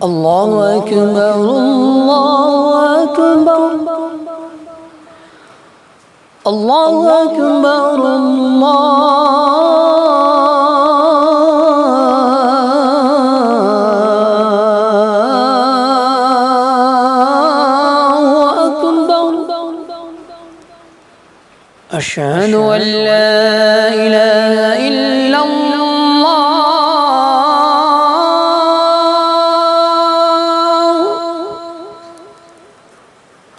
الله أكبر الله أكبر الله أكبر الله أكبر. أشهد أن لا إله إلا الله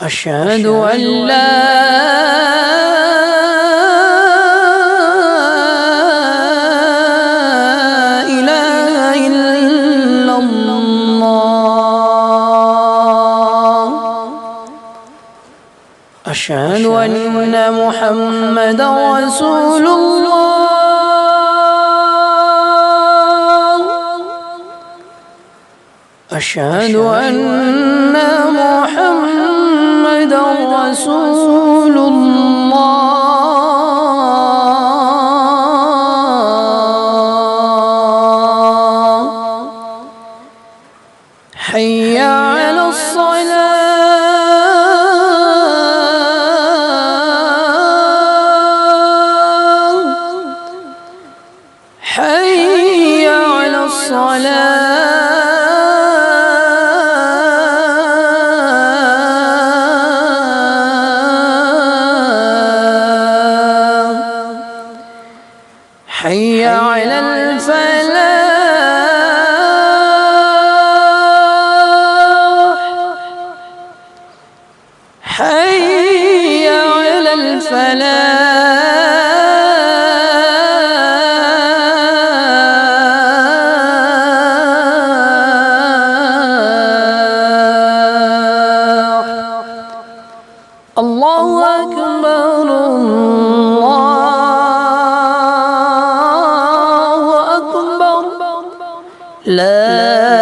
أشهد أن لا إله إلا الله أشهد أن محمدا رسول الله أشهد أن محمدا رسول الله. حي على الصلاة حي على الصلاة. حي على الفلاح حي على الفلاح. الله أكبر الله أكبر. لا